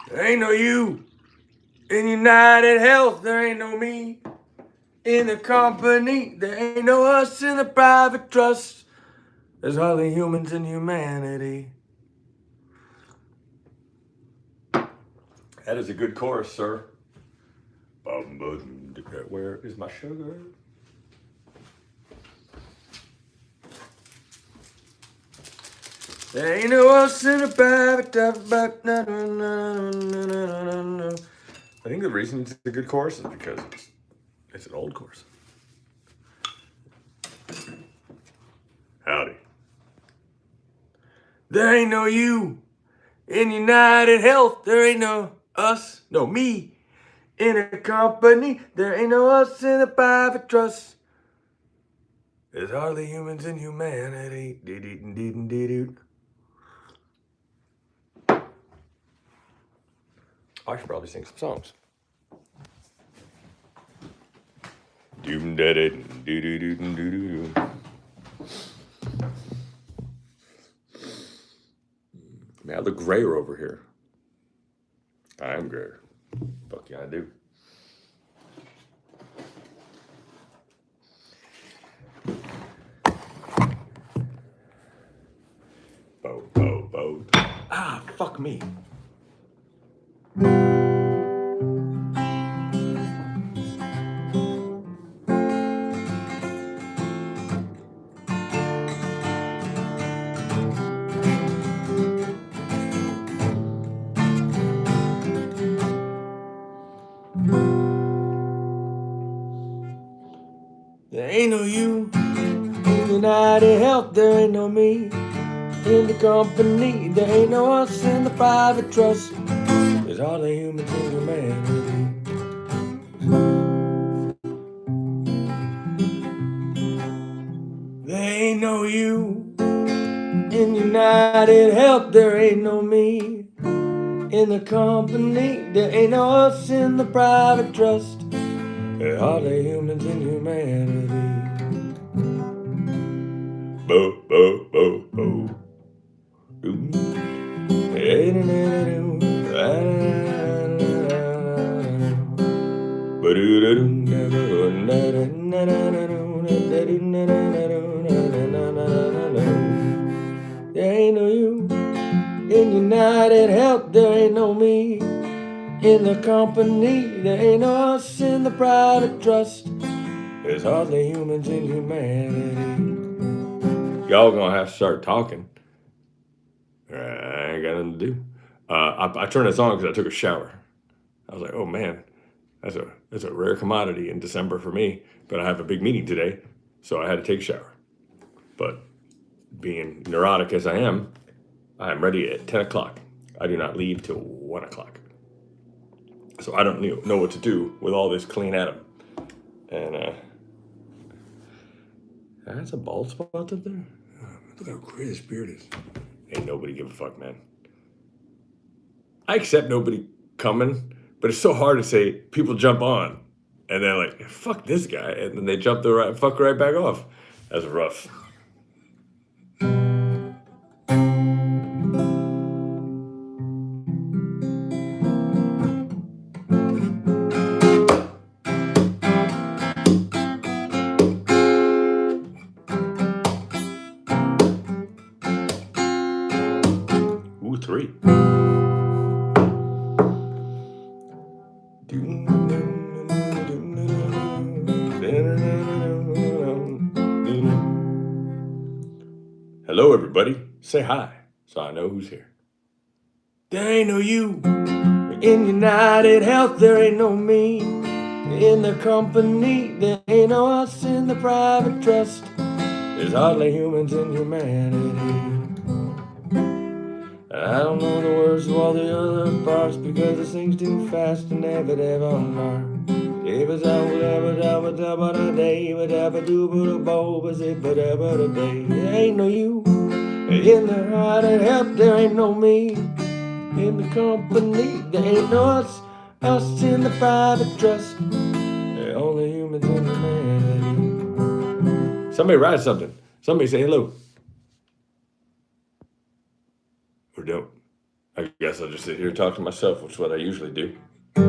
There ain't no you. In United Health, there ain't no me. In the company, there ain't no us. In the private trust, there's hardly humans in humanity. That is a good chorus, sir. Where is my sugar? There ain't no us in the private trust. I think the reason it's a good chorus is because it's an old chorus. Howdy. There ain't no you in United Health. There ain't no us, no me. In a company, there ain't no us in a private trust. There's hardly humans in humanity. I should probably sing some songs. Man, I look grayer over here. I am grayer. Fuck yeah, I do. Bo. Ah, fuck me. There ain't no you in United Health, there ain't no me. In the company, there ain't no us in the private trust. There's hardly humans in humanity. There ain't no you in United Health, there ain't no me. In the company, there ain't no us in the private trust. There's hardly humans in humanity. Bo. There ain't no you in United Health, there ain't no me. In the company, there ain't no us in the private trust. There's hardly humans in humanity. Y'all gonna have to start talking. I ain't got nothing to do. I turned this on because I took a shower. I was like, oh man, that's a rare commodity in December for me. But I have a big meeting today, so I had to take a shower. But being neurotic as I am ready at 10 o'clock. I do not leave till 1 o'clock. So I don't know what to do with all this clean Adam. And that's a bald spot up there. Look how gray this beard is. Ain't nobody give a fuck, man. I accept nobody coming, but it's so hard to say people jump on and they're like, fuck this guy, and then they jump fuck right back off. That's rough. Ooh, 3. Hello, everybody. Say hi, so I know who's here. There ain't no you in United Health. There ain't no me in the company. There ain't no us in the private trust. There's hardly humans in humanity. I don't know the words of all the other parts because it sings too fast and never on our. There ain't no you in the United Health. There ain't no me in the company. There ain't no us in the private trust. They're only humans in humanity. Somebody write something. Somebody say hello. Or don't. I guess I'll just sit here and talk to myself, which is what I usually do. I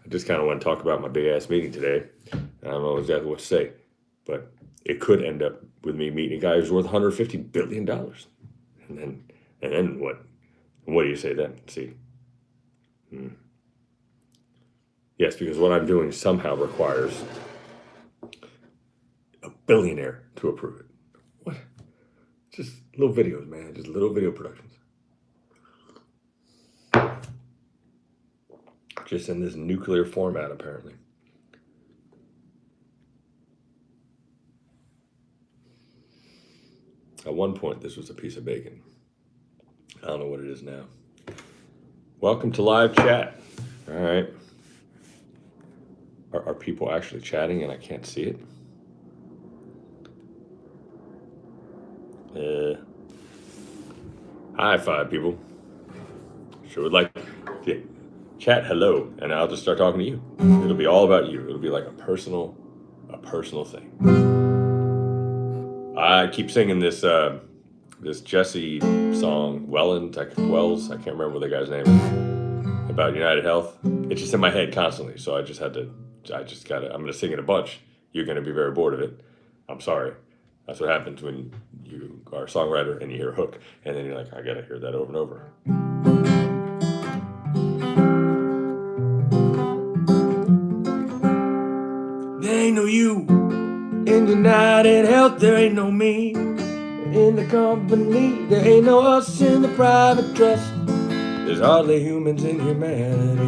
just kind of want to talk about my big ass meeting today. I don't know exactly what to say, but it could end up with me meeting a guy who's worth $150 billion. And then what? What do you say then? See? Yes, because what I'm doing somehow requires a billionaire to approve it. What? Just little videos, man. Just little video productions. Just in this nuclear format, apparently. At one point, this was a piece of bacon. I don't know what it is now. Welcome to live chat. All right. Are people actually chatting and I can't see it? High five, people. Sure would like to chat hello, and I'll just start talking to you. It'll be all about you. It'll be like a personal thing. I keep singing this Jesse song, Wells, I can't remember what the guy's name is, about United Health. It's just in my head constantly, so I'm gonna sing it a bunch. You're gonna be very bored of it. I'm sorry. That's what happens when you are a songwriter and you hear a hook, and then you're like, I gotta hear that over and over. There ain't no you in United Health, there ain't no me in the company, there ain't no us in the private trust. There's hardly humans in humanity.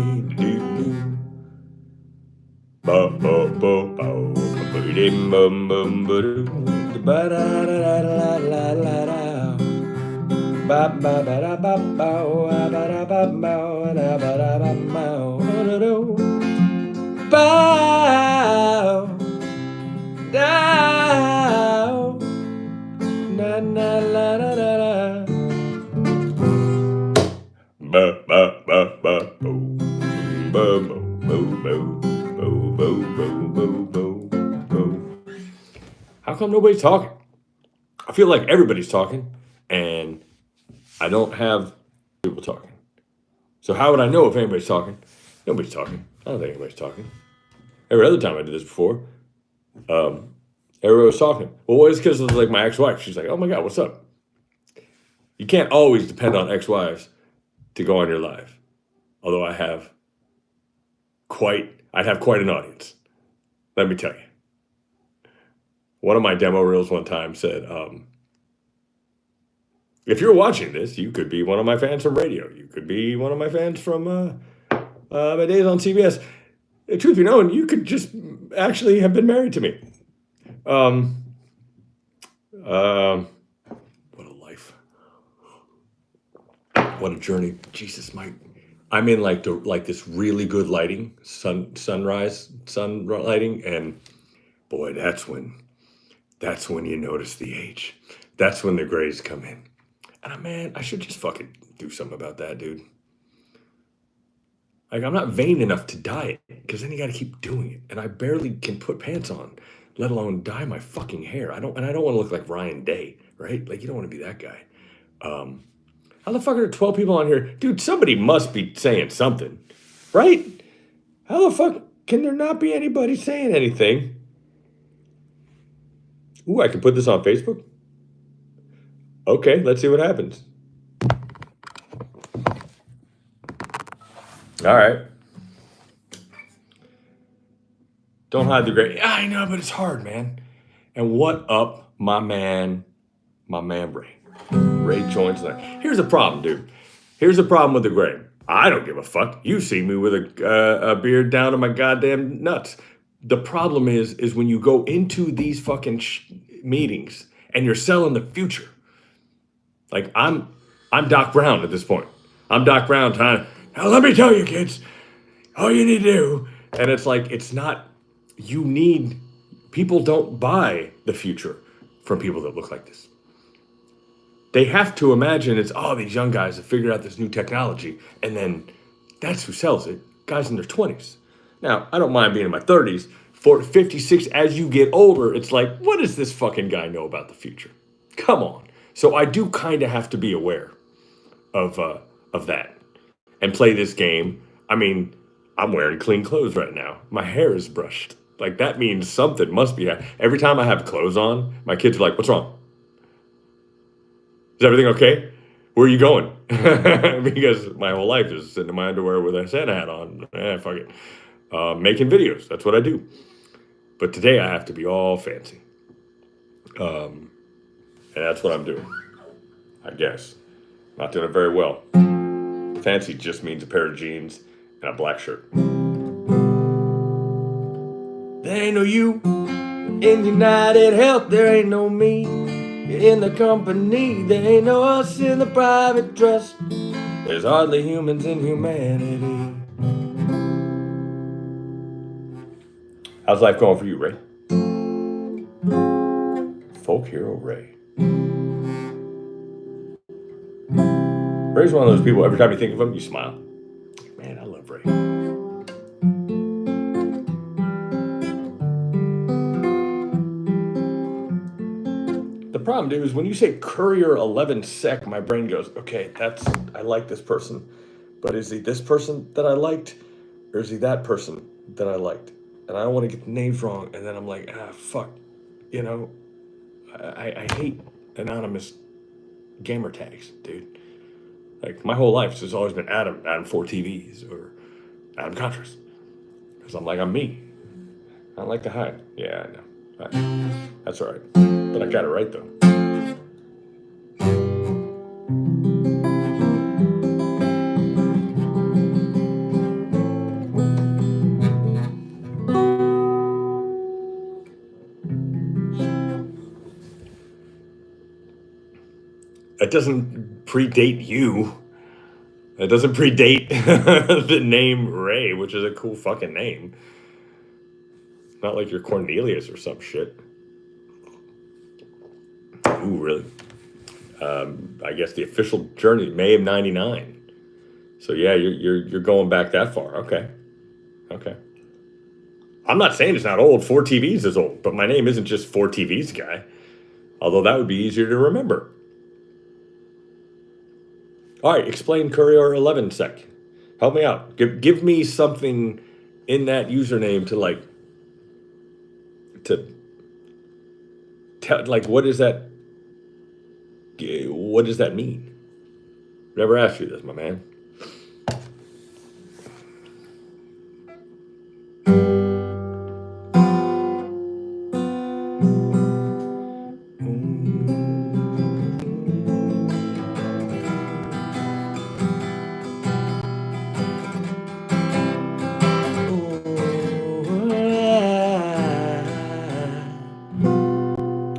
How come nobody's talking? I feel like everybody's talking, and I don't have people talking. So how would I know if anybody's talking? Nobody's talking. I don't think anybody's talking. Every other time I did this before, everybody was talking. Well, what is because of like my ex-wife? She's like, "Oh my God, what's up?" You can't always depend on ex-wives to go on your live. Although I'd have quite an audience. Let me tell you. One of my demo reels one time said, if you're watching this, you could be one of my fans from radio. You could be one of my fans from my days on CBS. The truth be known, you could just actually have been married to me. What a life. What a journey. Jesus, I'm in like this really good lighting, sun lighting, and boy, that's when you notice the age. That's when the grays come in. And man, I should just fucking do something about that, dude. Like, I'm not vain enough to dye it, because then you got to keep doing it. And I barely can put pants on, let alone dye my fucking hair. I don't want to look like Ryan Day, right? Like, you don't want to be that guy. How the fuck are there 12 people on here? Dude, somebody must be saying something, right? How the fuck can there not be anybody saying anything? Ooh, I can put this on Facebook? Okay, let's see what happens. All right. Don't hide the gray. I know, but it's hard, man. And what up, my man Ray? Ray joins that. Here's the problem, dude. Here's the problem with the gray. I don't give a fuck. You see me with a beard down to my goddamn nuts. The problem is when you go into these fucking meetings and you're selling the future. Like, I'm Doc Brown at this point. I'm Doc Brown trying to, now let me tell you, kids, all you need to do. And it's like, it's not, people don't buy the future from people that look like this. They have to imagine it's, these young guys have figured out this new technology. And then that's who sells it. Guys in their 20s. Now, I don't mind being in my 30s 56, as you get older, it's like, what does this fucking guy know about the future? Come on. So I do kind of have to be aware of that and play this game. I mean, I'm wearing clean clothes right now. My hair is brushed. Like, that means something must be happening. Every time I have clothes on, my kids are like, what's wrong? Is everything okay? Where are you going? Because my whole life is sitting in my underwear with a Santa hat on. Fuck it. Making videos. That's what I do. But today I have to be all fancy. And that's what I'm doing, I guess. Not doing it very well. Fancy just means a pair of jeans and a black shirt. There ain't no you in United Health. There ain't no me in the company. There ain't no us in the private trust. There's hardly humans in humanity. How's life going for you, Ray? Folk hero Ray. Ray's one of those people, every time you think of him, you smile. Man, I love Ray. The problem, dude, is when you say Courier 11 Sec, my brain goes, okay, I like this person. But is he this person that I liked? Or is he that person that I liked? And I don't want to get the names wrong. And then I'm like, fuck. You know, I hate anonymous gamer tags, dude. Like, my whole life has always been Adam 4TVs or Adam Kontras. Because I'm like, I'm me. I don't like to hide. Yeah, I know. That's all right. But I got it right, though. It doesn't predate you. It doesn't predate the name Ray, which is a cool fucking name. Not like you're Cornelius or some shit. Ooh, really? I guess the official journey, May of '99. So yeah, you're going back that far. Okay. I'm not saying it's not old. 4TVs is old, but my name isn't just 4TVs guy. Although that would be easier to remember. All right, explain Courier 11 Sec. Help me out. Give me something in that username to tell, like, what does that mean? Never asked you this, my man.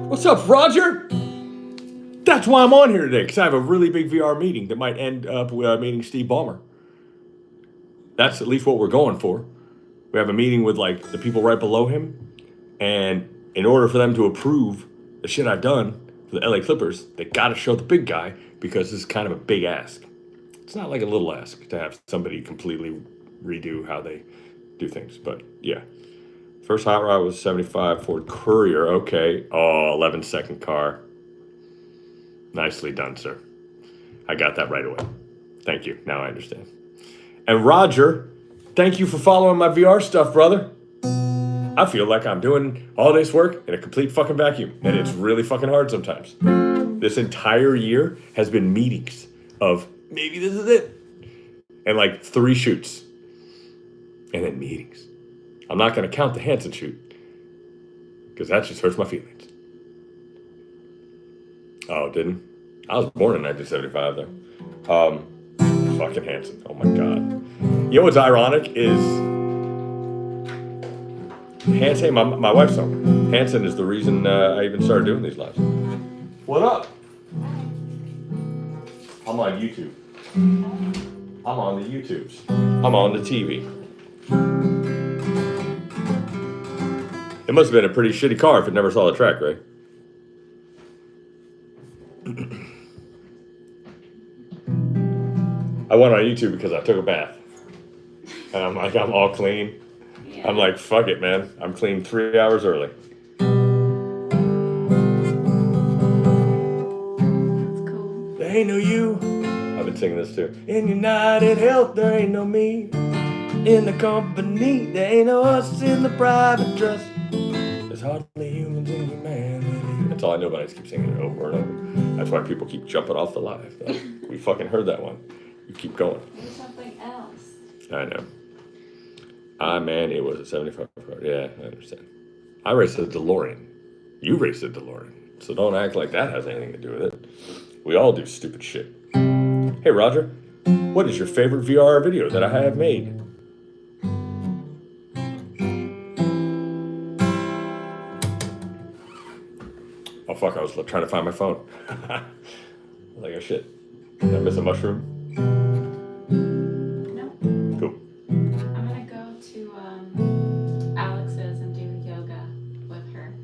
What's up, Roger? That's why I'm on here today, because I have a really big VR meeting that might end up meeting Steve Ballmer. That's at least what we're going for. We have a meeting with, like, the people right below him, and in order for them to approve the shit I've done for the LA Clippers, they got to show the big guy, because this is kind of a big ask. It's not like a little ask to have somebody completely redo how they do things, but yeah. First hot rod was 75 Ford Courier. Okay. Oh, 11-second car. Nicely done, sir. I got that right away. Thank you. Now I understand. And Roger, thank you for following my VR stuff, brother. I feel like I'm doing all this work in a complete fucking vacuum, and it's really fucking hard sometimes. This entire year has been meetings of maybe this is it, and like 3 shoots, and then meetings. I'm not going to count the Hanson shoot, because that just hurts my feelings. Oh, it didn't? I was born in 1975, though. Fucking Hanson. Oh, my God. You know what's ironic is Hanson, my wife's home. Hanson is the reason I even started doing these lives. What up? I'm on YouTube. I'm on the YouTubes. I'm on the TV. It must have been a pretty shitty car if it never saw the track, right? I went on YouTube because I took a bath. And I'm like, I'm all clean. Yeah. I'm like, fuck it, man. I'm clean 3 hours early. That's cool. There ain't no you. I've been singing this too. In United Health, there ain't no me. In the company, there ain't no us. In the private trust, there's hardly humans in humanity. That's all I know, but I just keep singing it over and over. That's why people keep jumping off the live. Like, we fucking heard that one. You keep going. There's something else. I know. Man, it was a 75 car. Yeah, I understand. I raced a DeLorean. You raced a DeLorean. So don't act like that has anything to do with it. We all do stupid shit. Hey, Roger, what is your favorite VR video that I have made? Oh, fuck, I was trying to find my phone. Like a shit. Did I miss a mushroom? No. Cool. I'm gonna go to Alex's and do yoga with her.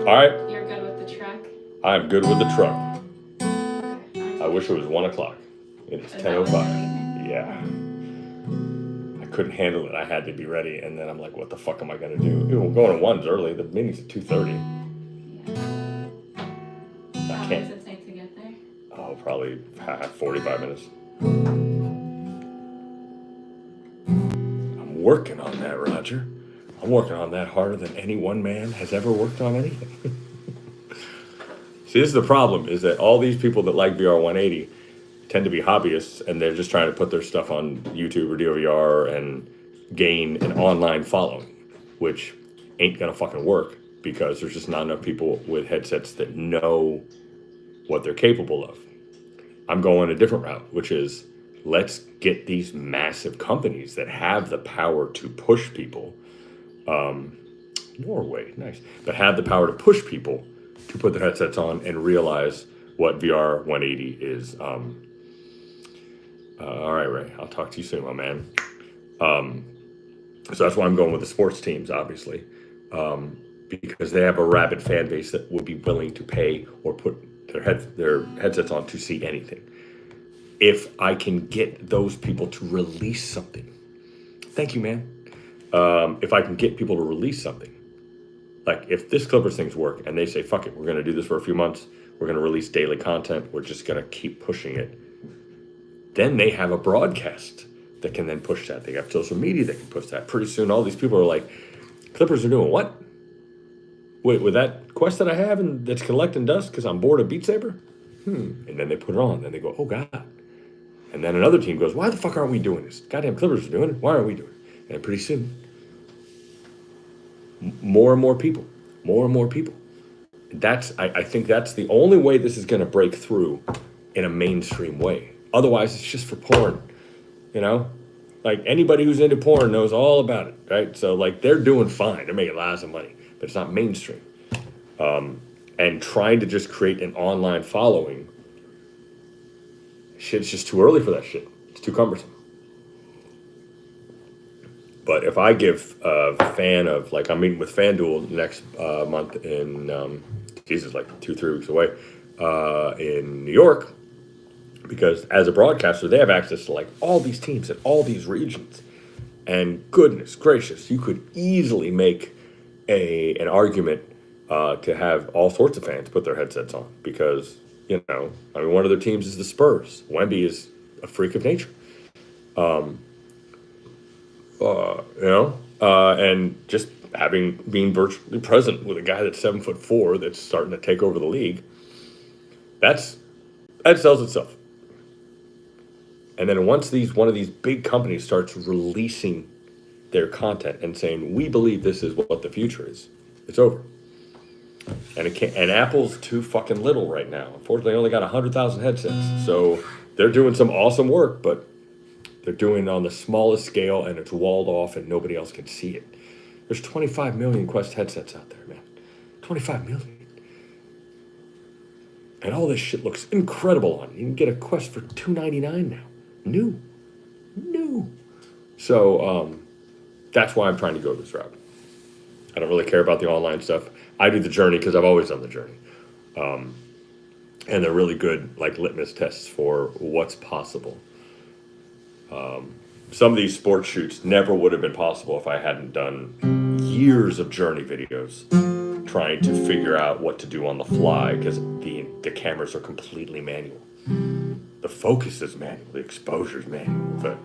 All right. You're good with the truck? I'm good with the truck. Okay. I wish it was 1 o'clock. It is Is that when 10:05. you're Yeah. I couldn't handle it. I had to be ready, and then I'm like, what the fuck am I gonna do? Ew, we're going to 1's early. The meeting's at 2:30. Yeah. I How long can't. does it take to get there? Oh, probably 45 minutes. I'm working on that, Roger. I'm working on that harder than any one man has ever worked on anything. See, this is the problem, is that all these people that like VR 180 tend to be hobbyists, and they're just trying to put their stuff on YouTube or DVR and gain an online following, which ain't gonna fucking work because there's just not enough people with headsets that know what they're capable of. I'm going a different route, which is let's get these massive companies that have the power to push people. Norway, nice, but have the power to push people to put their headsets on and realize what VR 180 is. All right, Ray, I'll talk to you soon, my man. So that's why I'm going with the sports teams, obviously, because they have a rabid fan base that would be willing to pay or put their headsets on to see anything. If I can get those people to release something, thank you, man. If I can get people to release something, like if this Clippers things work and they say, fuck it, we're going to do this for a few months, we're going to release daily content, we're just going to keep pushing it, then they have a broadcast that can then push that. They have social media that can push that. Pretty soon, all these people are like, Clippers are doing what? Wait, with that quest that I have and that's collecting dust because I'm bored of Beat Saber? And then they put it on. Then they go, oh, God. And then another team goes, why the fuck aren't we doing this? Goddamn Clippers are doing it. Why aren't we doing it? And pretty soon, more and more people. I think that's the only way this is going to break through in a mainstream way. Otherwise, it's just for porn, you know? Like, anybody who's into porn knows all about it, right? So, like, they're doing fine. They're making lots of money, but it's not mainstream. And trying to just create an online following, shit's just too early for that shit. It's too cumbersome. But if I give a fan of, like, I'm meeting with FanDuel next month in, like 2-3 weeks away, in New York, because as a broadcaster, they have access to like all these teams in all these regions. And goodness gracious, you could easily make an argument to have all sorts of fans put their headsets on because, you know, I mean, one of their teams is the Spurs. Wemby is a freak of nature. And just being virtually present with a guy that's 7'4" that's starting to take over the league, that sells itself. And then once one of these big companies starts releasing their content and saying, we believe this is what the future is, it's over. And Apple's too fucking little right now. Unfortunately, they only got 100,000 headsets. So they're doing some awesome work, but they're doing it on the smallest scale and it's walled off and nobody else can see it. There's 25 million Quest headsets out there, man. 25 million. And all this shit looks incredible on. You can get a Quest for $299 now. New. So that's why I'm trying to go this route. I don't really care about the online stuff. I do the journey because I've always done the journey. And they're really good, like, litmus tests for what's possible. some of these sports shoots never would have been possible if I hadn't done years of journey videos trying to figure out what to do on the fly, because the cameras are completely manual. The focus is manual, the exposure is manual. But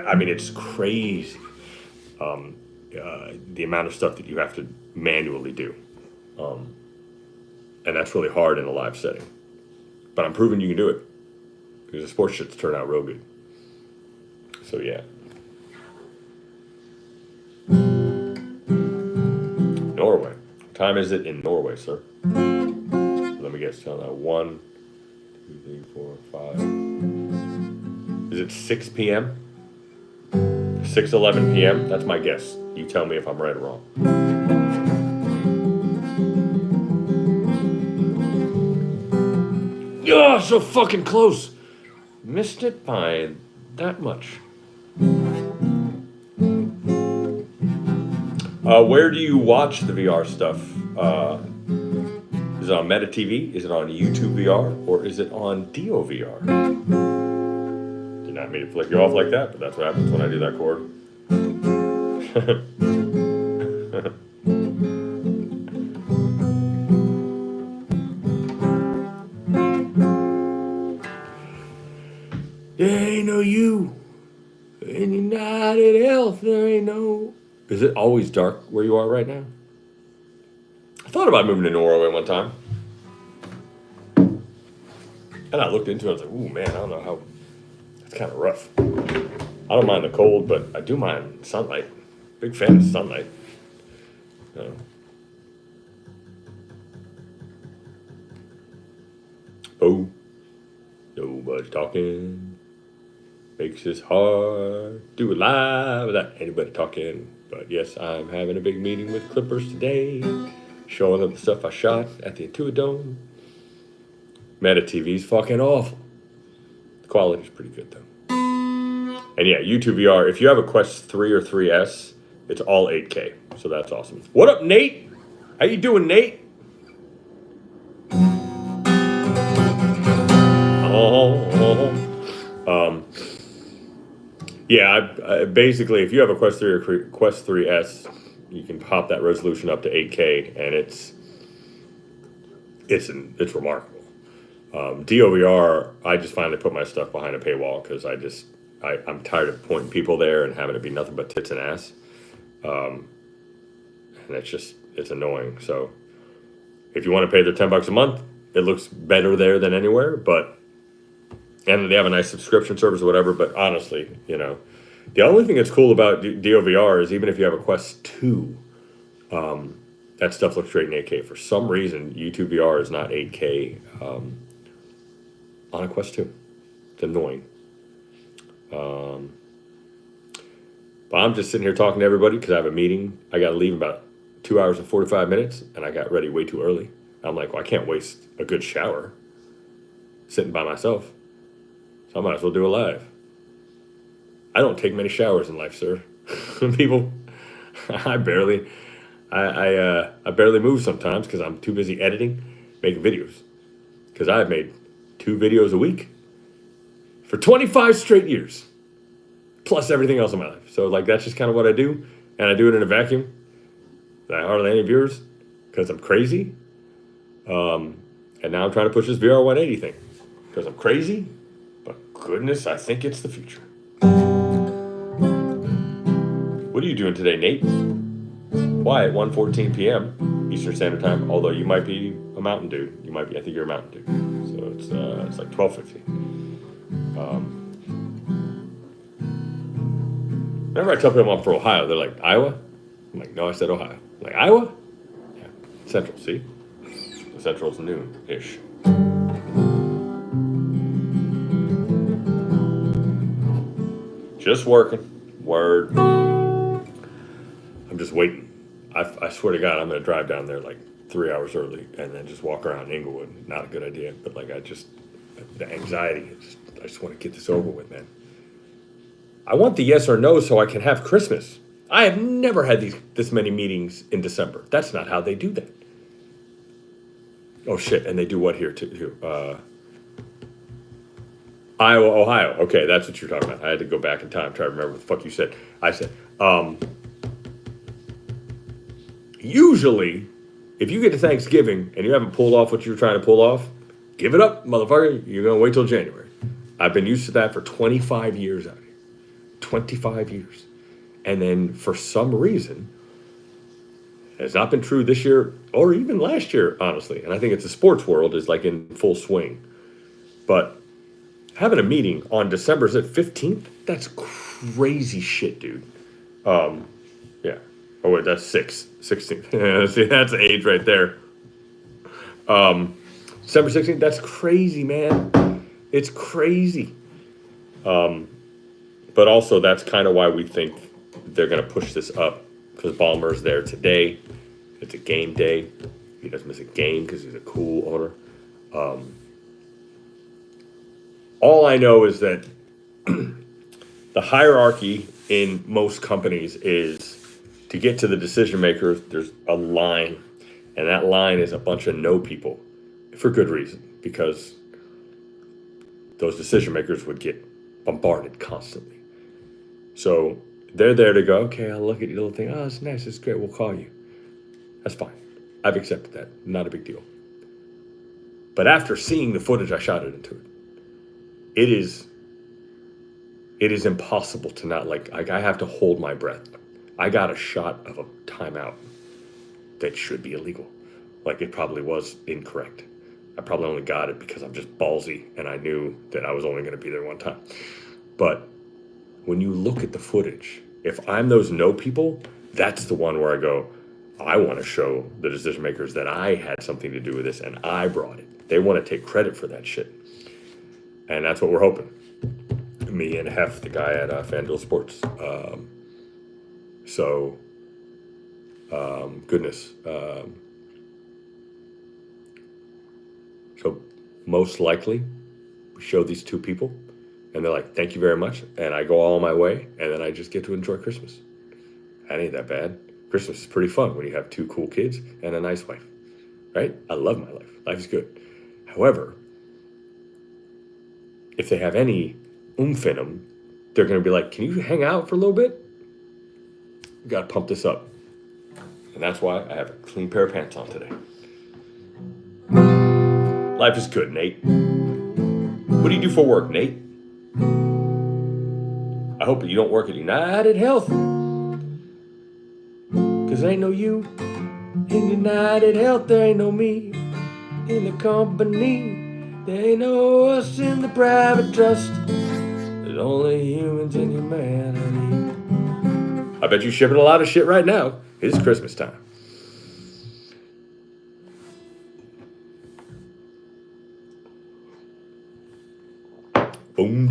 I mean, it's crazy the amount of stuff that you have to manually do, and that's really hard in a live setting. But I'm proving you can do it because the sports shits turn out real good. So yeah. Norway. What time is it in Norway, sir? Let me guess. 1, 2, 3, 4, 5. Is it 6 p.m.? 6:11 p.m.? That's my guess. You tell me if I'm right or wrong. Oh, so fucking close. Missed it by that much. Where do you watch the VR stuff? Is it on Meta TV? Is it on YouTube VR? Or is it on DOVR? Did not mean to flick you off like that, but that's what happens when I do that chord. There ain't no you. In United Health, there ain't no... Is it always dark where you are right now? I thought about moving to Norway one time. And I looked into it, I was like, ooh, man, I don't know how... It's kind of rough. I don't mind the cold, but I do mind sunlight. Big fan of sunlight. Oh, nobody's talking. Makes this hard. Do it live without anybody talking. But yes, I'm having a big meeting with Clippers today, showing them the stuff I shot at the Intuit-Dome. Meta TV's fucking awful. The quality's pretty good though. And yeah, YouTube VR, if you have a Quest 3 or 3S, it's all 8K. So that's awesome. What up, Nate? How you doing, Nate? Yeah, basically, if you have a Quest 3 or Quest 3S, you can pop that resolution up to 8K, and it's remarkable. DOVR, I just finally put my stuff behind a paywall because I'm tired of pointing people there and having it be nothing but tits and ass. And it's annoying. So if you want to pay their $10 a month, it looks better there than anywhere, and they have a nice subscription service or whatever. But honestly, the only thing that's cool about DOVR is even if you have a Quest 2, that stuff looks great in 8K. For some reason, YouTube VR is not 8K on a Quest 2. It's annoying. But I'm just sitting here talking to everybody because I have a meeting. I got to leave in about 2 hours and 45 minutes, and I got ready way too early. I'm like, well, I can't waste a good shower sitting by myself. So I might as well do it live. I don't take many showers in life, sir. People, I barely move sometimes because I'm too busy editing, making videos. Because I've made 2 videos a week for 25 straight years, plus everything else in my life. So that's just kind of what I do, and I do it in a vacuum. I hardly any viewers because I'm crazy. And now I'm trying to push this VR 180 thing because I'm crazy. But goodness, I think it's the future. What are you doing today, Nate? Why at 1:14 p.m. Eastern Standard Time? Although you might be a Mountain Dew. I think you're a Mountain Dew. So it's like 12:50. Whenever I tell people I'm from Ohio, they're like, Iowa? I'm like, no, I said Ohio. I'm like, Iowa? Yeah, Central, see? Central's noon-ish. Just working. Word. I'm just waiting. I swear to God, I'm going to drive down there 3 hours early and then just walk around Inglewood. Not a good idea, but the anxiety, I just want to get this over with, man. I want the yes or no so I can have Christmas. I have never had this many meetings in December. That's not how they do that. Oh shit! And they do what here too? Iowa, Ohio. Okay, that's what you're talking about. I had to go back in time, try to remember what the fuck you said. I said, usually, if you get to Thanksgiving and you haven't pulled off what you're trying to pull off, give it up, motherfucker. You're going to wait till January. I've been used to that for 25 years out here. 25 years. And then for some reason, it's not been true this year or even last year, honestly. And I think it's the sports world is like in full swing. But having a meeting on December 15th, that's crazy shit, dude. Yeah. Oh, wait, that's 16th. See, that's age right there. December 16th, that's crazy, man. It's crazy. But also, that's kind of why we think they're going to push this up, because Ballmer's there today. It's a game day. He doesn't miss a game because he's a cool owner. All I know is that the hierarchy in most companies is to get to the decision makers, there's a line. And that line is a bunch of no people for good reason, because those decision makers would get bombarded constantly. So they're there to go, okay, I'll look at your little thing. Oh, it's nice. It's great. We'll call you. That's fine. I've accepted that. Not a big deal. But after seeing the footage, I shot it into it. It is impossible to not I have to hold my breath. I got a shot of a timeout that should be illegal. It probably was incorrect. I probably only got it because I'm just ballsy and I knew that I was only going to be there one time. But when you look at the footage, if I'm those no people, that's the one where I go, I want to show the decision makers that I had something to do with this and I brought it. They want to take credit for that shit. And that's what we're hoping. Me and Hef, the guy at FanDuel Sports. Goodness. So most likely, we show these two people, and they're like, thank you very much. And I go all my way, and then I just get to enjoy Christmas. That ain't that bad. Christmas is pretty fun when you have two cool kids and a nice wife, right? I love my life. Life is good. However, if they have any oomph in them, they're going to be like, can you hang out for a little bit? We got to pump this up. And that's why I have a clean pair of pants on today. Life is good, Nate. What do you do for work, Nate? I hope that you don't work at United Health. Because there ain't no you. In United Health, there ain't no me. In the company, there ain't no us in the private trust. There's only humans and humanity. I bet you're shipping a lot of shit right now. It's Christmas time. Boom,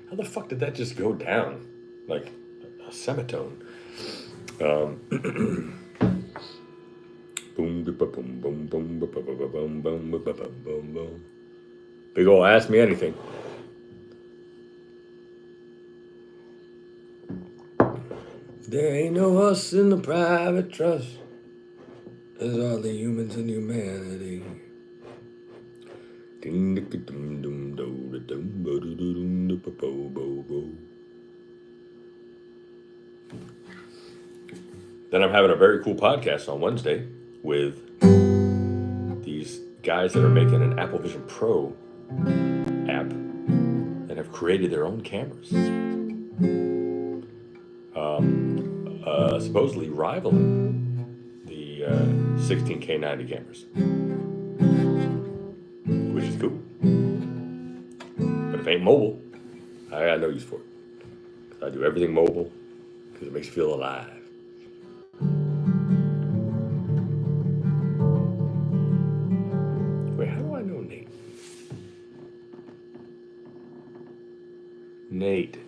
how the fuck did that just go down? Like a semitone. Boom, boom, boom, boom, boom, boom, boom. Big ol' ask me anything. There ain't no us in the private trust. There's all the humans in humanity. Then I'm having a very cool podcast on Wednesday with these guys that are making an Apple Vision Pro app and have created their own cameras. Supposedly rivaling the 16K90 cameras, which is cool. But if it ain't mobile, I got no use for it. I do everything mobile because it makes you feel alive. Wait, how do I know Nate?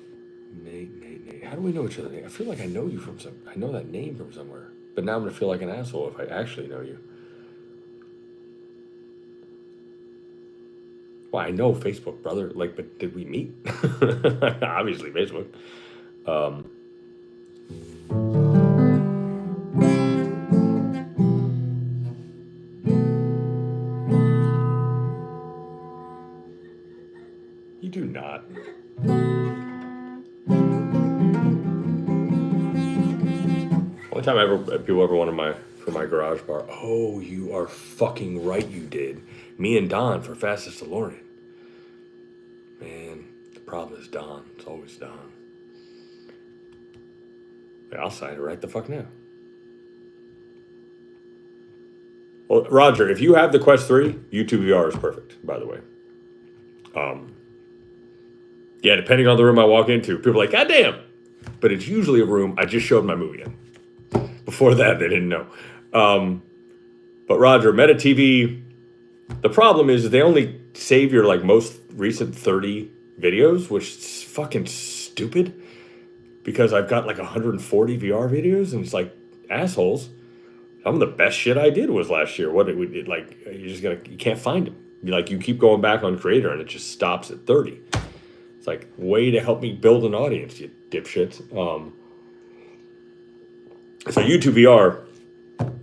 Nate. How do we know each other? I feel like I know you from I know that name from somewhere. But now I'm gonna feel like an asshole if I actually know you. Well, I know Facebook, brother. Like, but did we meet? Obviously, Facebook. Um, you do not. Only time people ever wanted for my garage bar. Oh, you are fucking right. You did. Me and Don for fastest DeLorean. Man, the problem is Don. It's always Don. Yeah, I'll sign it right the fuck now. Well, Roger, if you have the Quest 3, YouTube VR is perfect, by the way. Yeah, depending on the room I walk into, people are like, God damn. But it's usually a room I just showed my movie in. Before that, they didn't know. But Roger, Meta TV, the problem is they only save your like most recent 30 videos, which is fucking stupid. Because I've got like 140 VR videos, and it's like, assholes. Some of the best shit I did was last year. You can't find them. You keep going back on Creator, and it just stops at 30. It's like, way to help me build an audience, you dipshits. So YouTube VR,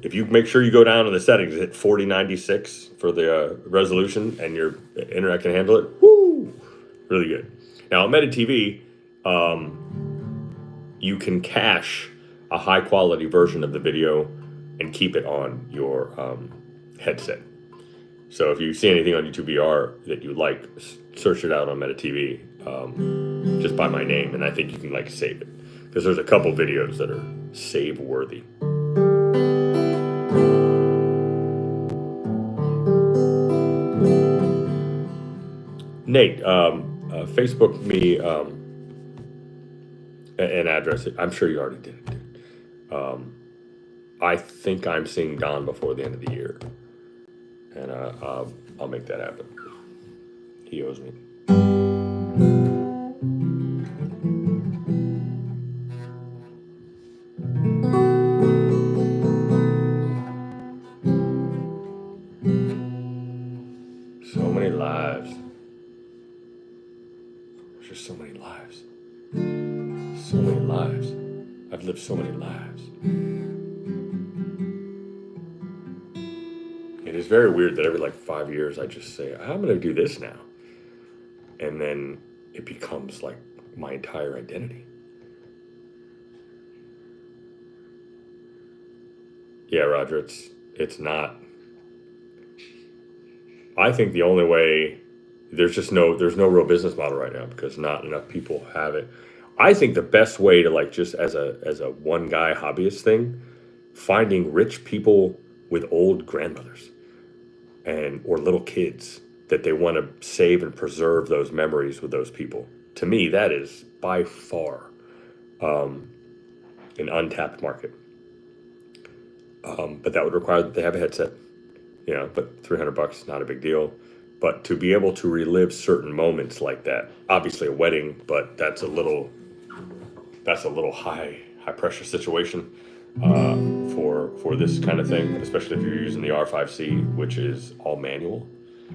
if you make sure you go down to the settings, hit 4096 for the resolution, and your internet can handle it. Woo! Really good. Now, on Meta TV, you can cache a high quality version of the video and keep it on your headset. So if you see anything on YouTube VR that you like, search it out on Meta TV just by my name, and I think you can like save it. Because there's a couple videos that are save worthy. Nate, Facebook me an address. I'm sure you already did it, dude. I think I'm seeing Don before the end of the year. And I'll make that happen. He owes me. So many lives. There's just so many lives. So many lives. I've lived so many lives. It is very weird that every like 5 years I just say, I'm going to do this now. And then it becomes like my entire identity. Yeah, Roger, it's not. I think the only way, there's no real business model right now because not enough people have it. I think the best way to like just as a one guy hobbyist thing, finding rich people with old grandmothers or little kids that they want to save and preserve those memories with those people. To me, that is by far an untapped market. But that would require that they have a headset, but $300, not a big deal. But to be able to relive certain moments like that, obviously a wedding, but that's a little high pressure situation for this kind of thing, especially if you're using the R5C, which is all manual.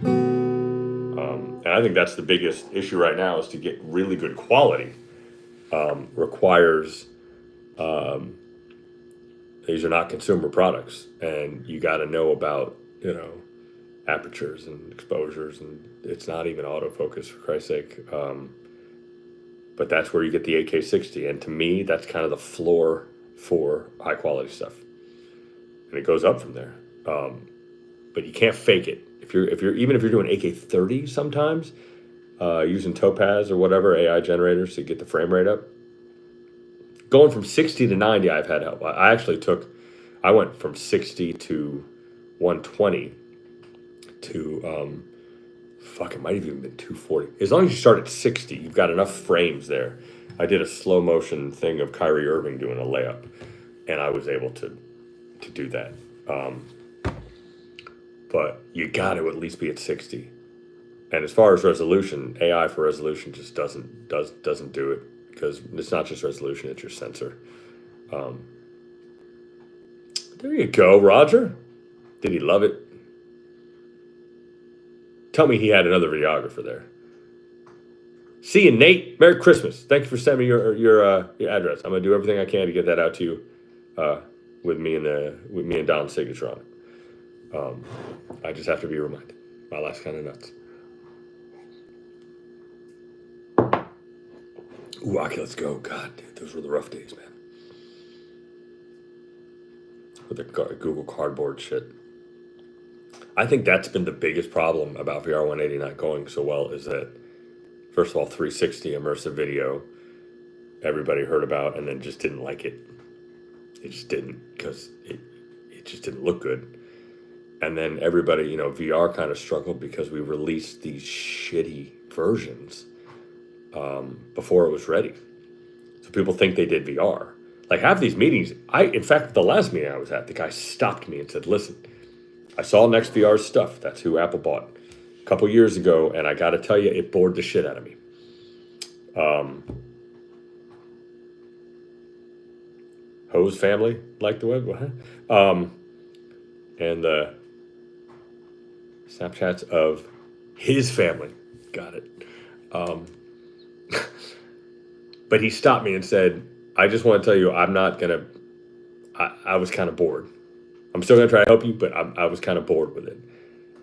And I think that's the biggest issue right now is to get really good quality. Requires these are not consumer products, and you got to know about apertures and exposures, and it's not even autofocus for Christ's sake. But that's where you get the 8K60, and to me, that's kind of the floor for high quality stuff, and it goes up from there. But you can't fake it. If you're doing 8K30 sometimes, using Topaz or whatever AI generators to get the frame rate up. Going from 60 to 90, I've had help. I went from 60 to 120 to, it might have even been 240. As long as you start at 60, you've got enough frames there. I did a slow motion thing of Kyrie Irving doing a layup, and I was able to do that. But you got to at least be at 60. And as far as resolution, AI for resolution just doesn't do it. because it's not just resolution, it's your sensor. There you go, Roger. Did he love it? Tell me he had another videographer there. See you, Nate. Merry Christmas. Thank you for sending me your address. I'm gonna do everything I can to get that out to you, with me and Don's signature on it. I just have to be reminded. My life's kind of nuts. Ooh, Rocky, let's go. God, dude, those were the rough days, man. With the Google Cardboard shit. I think that's been the biggest problem about VR 180 not going so well is that, first of all, 360 immersive video, everybody heard about and then just didn't like it. It just didn't, because it just didn't look good. And then everybody, VR kind of struggled because we released these shitty versions before it was ready. So people think they did VR. Like half these meetings, in fact, the last meeting I was at, the guy stopped me and said, listen, I saw Next VR's stuff. That's who Apple bought a couple years ago. And I got to tell you, it bored the shit out of me. Hose family like the web. And the Snapchats of his family. Got it. But he stopped me and said, I just want to tell you, I'm not going to, I was kind of bored. I'm still going to try to help you, but I was kind of bored with it.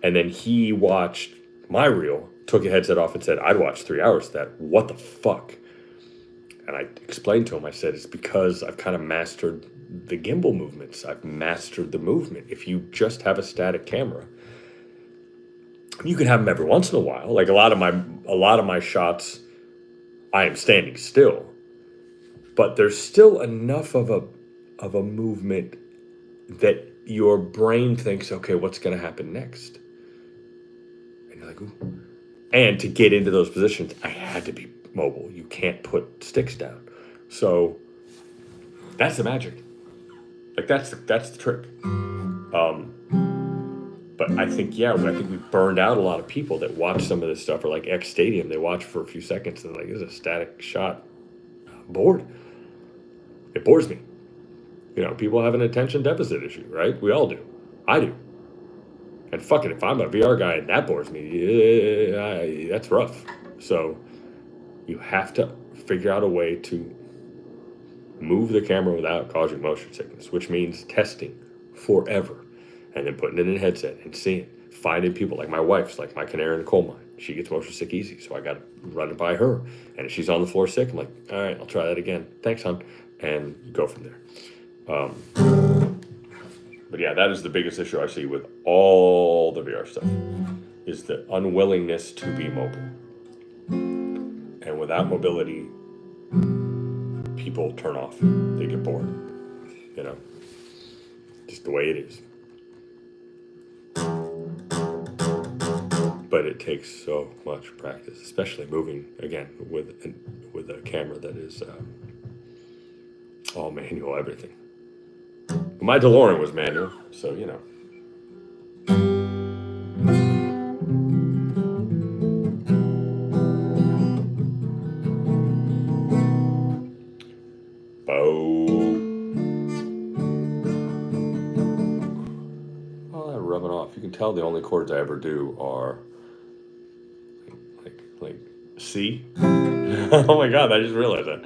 And then he watched my reel, took a headset off and said, I'd watch 3 hours of that. What the fuck? And I explained to him, I said, it's because I've kind of mastered the gimbal movements. I've mastered the movement. If you just have a static camera, you can have them every once in a while. Like a lot of my shots, I am standing still. But there's still enough of a movement that your brain thinks, okay, what's going to happen next? And you're like, ooh. And to get into those positions, I had to be mobile. You can't put sticks down. So that's the magic. Like that's the trick. But I think we burned out a lot of people that watch some of this stuff, or like X Stadium, they watch for a few seconds and like, this is a static shot. I'm bored. It bores me. People have an attention deficit issue, right? We all do. I do. And fuck it, if I'm a VR guy and that bores me, that's rough. So you have to figure out a way to move the camera without causing motion sickness, which means testing forever. And then putting it in a headset and seeing, finding people like my wife's, like my canary in the coal mine. She gets motion sick easy, so I got to run it by her. And if she's on the floor sick, I'm like, all right, I'll try that again. Thanks, hon. And go from there. But yeah, that is the biggest issue I see with all the VR stuff, is the unwillingness to be mobile. And without mobility, people turn off. They get bored. Just the way it is. But it takes so much practice, especially moving, again, with a camera that is all manual, everything. My DeLorean was manual, so All that rubbing off. You can tell the only chords I ever do are like C. Oh my God, I just realized that.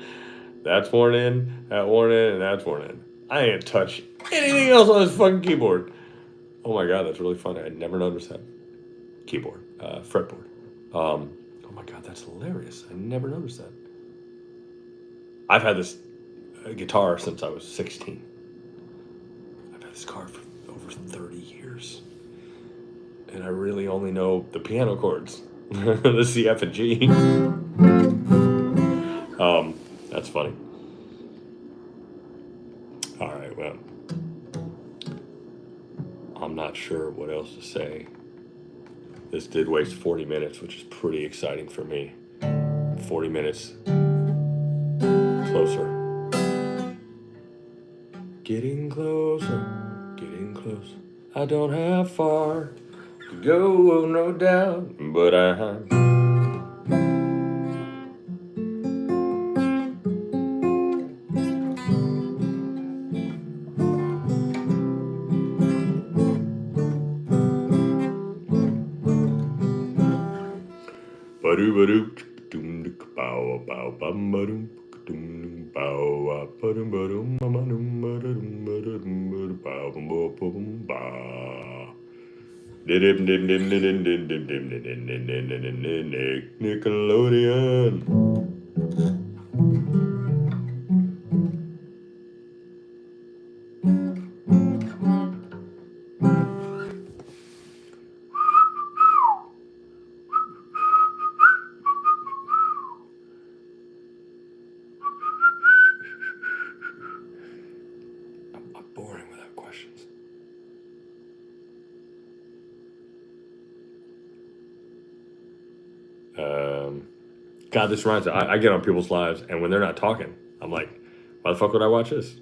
That's worn in, that worn in, and that's worn in. I ain't touch anything else on this fucking keyboard. Oh my God, that's really funny. I never noticed that. Keyboard, fretboard. Oh my God, that's hilarious. I never noticed that. I've had this guitar since I was 16. I've had this guitar for over 30 years. And I really only know the piano chords. The C, F, and G. That's funny. All right, well, I'm not sure what else to say. This did waste 40 minutes, which is pretty exciting for me. 40 minutes closer. Getting closer, getting close. I don't have far to go, no doubt, but I'm Nickelodeon. I'm boring without questions. God, this reminds me. I get on people's lives, and when they're not talking, I'm like, why the fuck would I watch this?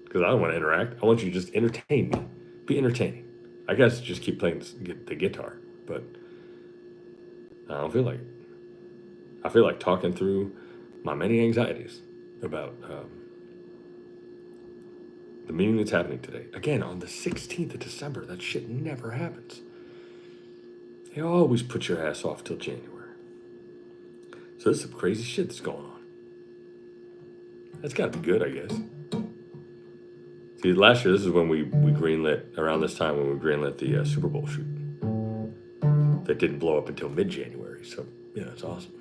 Because I don't want to interact. I want you to just entertain me. Be entertaining. I guess just keep playing the guitar, but I don't feel like it. I feel like talking through my many anxieties about the meeting that's happening today. Again, on the 16th of December. That shit never happens. They always put your ass off till January. So there's some crazy shit that's going on. That's got to be good, I guess. See, last year, this is when we greenlit, around this time when we greenlit the Super Bowl shoot. That didn't blow up until mid-January, so, yeah, it's awesome.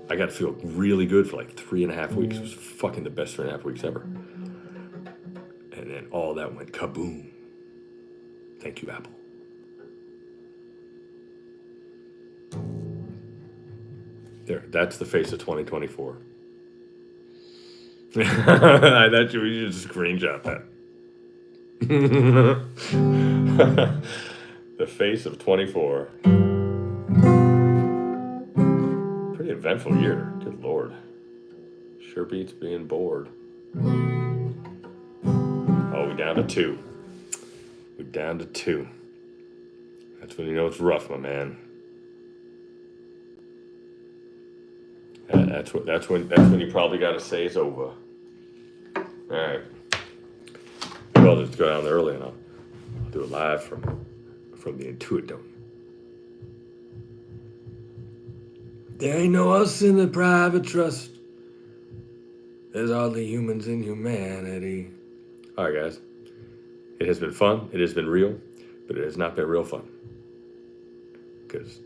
I got to feel really good for like 3.5 weeks. It was fucking the best 3.5 weeks ever. And then all that went kaboom. Thank you, Apple. There, that's the face of 2024. I thought you should just screenshot that. The face of 24. Pretty eventful year. Good Lord. Sure beats being bored. Oh, we're down to 2. We're down to 2. That's when you know it's rough, my man. That's when you probably got to say it's over. All right. Maybe I'll just go down there early and I'll do it live from the Intuit Dome. There ain't no us in the private trust. There's hardly humans in humanity. All right, guys. It has been fun. It has been real, but it has not been real fun because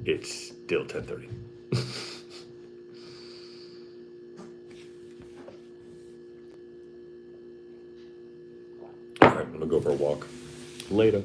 it's still 10:30. All right, I'm gonna go for a walk. Later.